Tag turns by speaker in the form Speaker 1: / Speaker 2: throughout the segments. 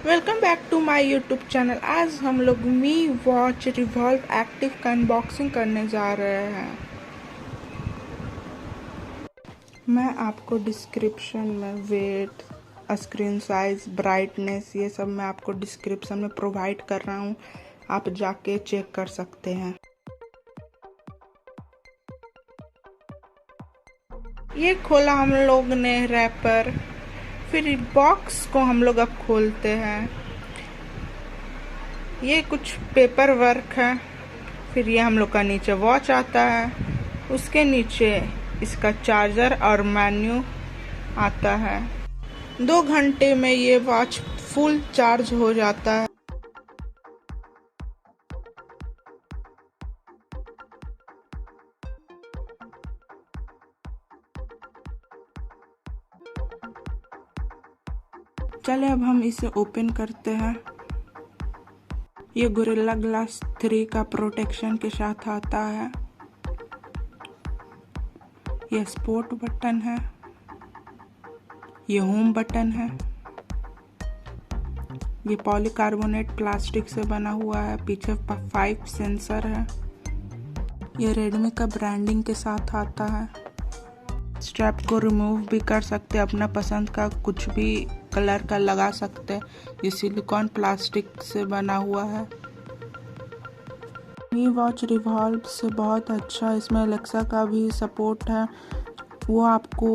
Speaker 1: Welcome back to my YouTube channel. आज हम लोग मी वॉच रिवॉल्व एक्टिव का अनबॉक्सिंग करने जा रहे हैं। मैं आपको डिस्क्रिप्शन में वेट, स्क्रीन साइज, ब्राइटनेस ये सब मैं आपको डिस्क्रिप्शन में प्रोवाइड कर रहा हूँ, आप जाके चेक कर सकते हैं। ये खोला हम लोग ने रैपर, फिर बॉक्स को हम लोग अब खोलते हैं। ये कुछ पेपर वर्क है। फिर ये हम लोग का नीचे वॉच आता है, उसके नीचे इसका चार्जर और मेन्यू आता है। 2 घंटे में ये वॉच फुल चार्ज हो जाता है। चलिए अब हम इसे ओपन करते हैं। ये गोरिल्ला ग्लास 3 का प्रोटेक्शन के साथ आता है। ये स्पोर्ट बटन है, ये होम बटन है। ये पॉलीकार्बोनेट प्लास्टिक से बना हुआ है, पीछे 5 सेंसर है। ये रेडमी का ब्रांडिंग के साथ आता है। स्ट्रैप को रिमूव भी कर सकते हैं, अपना पसंद का कुछ भी कलर का लगा सकते हैं। ये सिलिकॉन प्लास्टिक से बना हुआ है। मी वॉच रिवॉल्व से बहुत अच्छा, इसमें एलेक्सा का भी सपोर्ट है, वो आपको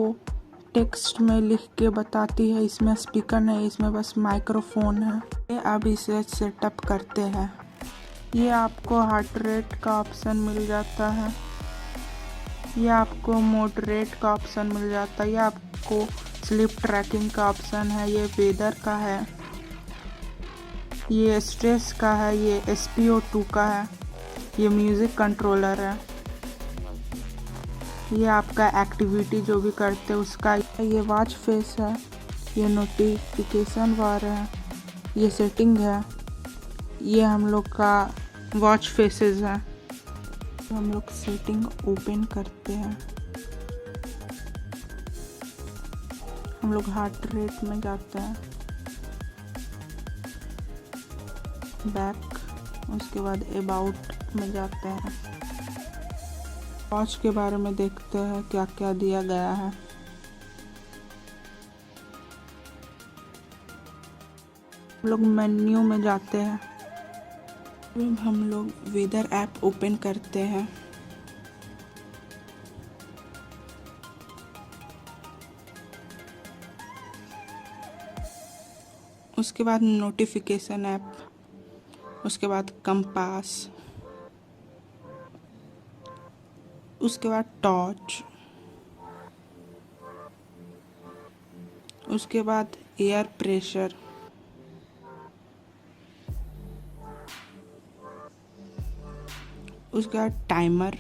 Speaker 1: टेक्स्ट में लिख के बताती है। इसमें स्पीकर नहीं, इसमें बस माइक्रोफोन है। अब इसे सेटअप करते हैं। ये आपको हार्टरेट का ऑप्शन मिल जाता है, ये आपको मॉडरेट का ऑप्शन मिल जाता है, ये आपको स्लीप ट्रैकिंग का ऑप्शन है, ये वेदर का है, ये स्ट्रेस का है, ये SpO2 का है, ये म्यूज़िक कंट्रोलर है, ये आपका एक्टिविटी जो भी करते हैं उसका, ये वॉच फेस है, ये नोटिफिकेशन बार है, ये सेटिंग है, ये हम लोग का वॉच फेसेस है। हम लोग सेटिंग ओपन करते हैं। हम लोग हार्ट रेट में जाते हैं, बैक, उसके बाद अबाउट में जाते हैं। वॉच के बारे में देखते हैं क्या क्या दिया गया है। हम लोग मेन्यू में जाते हैं। हम लोग वेदर ऐप ओपन करते हैं। उसके बाद नोटिफिकेशन ऐप, उसके बाद कंपास, उसके बाद टॉर्च, उसके बाद एयर प्रेशर, उसके बाद टाइमर,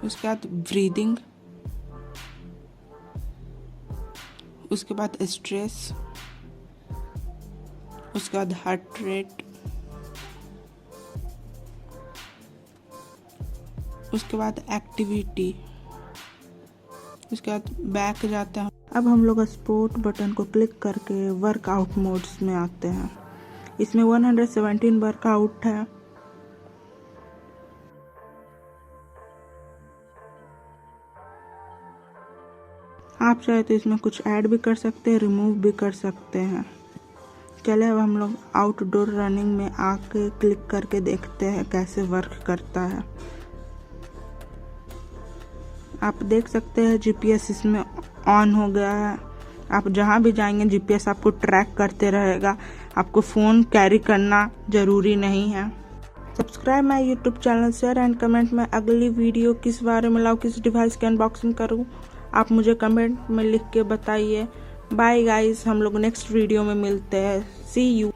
Speaker 1: उसके बाद ब्रीदिंग, उसके बाद स्ट्रेस, उसके बाद हार्ट रेट, उसके बाद एक्टिविटी, उसके बाद बैक जाते हैं। अब हम लोग स्पोर्ट बटन को क्लिक करके वर्कआउट मोड्स में आते हैं। इसमें 117 वर्कआउट है। आप चाहे तो इसमें कुछ ऐड भी कर सकते हैं, रिमूव भी कर सकते हैं। चले अब हम लोग आउटडोर रनिंग में आके क्लिक करके देखते हैं कैसे वर्क करता है। आप देख सकते हैं GPS इसमें ऑन हो गया है। आप जहाँ भी जाएंगे GPS आपको ट्रैक करते रहेगा, आपको फ़ोन कैरी करना ज़रूरी नहीं है। Subscribe my YouTube channel, share and comment में अगली वीडियो किस बारे में लाऊं, किस डिवाइस की अनबॉक्सिंग करूं, आप मुझे कमेंट में लिख के बताइए। बाय गाइस, हम लोग नेक्स्ट वीडियो में मिलते हैं। सी यू।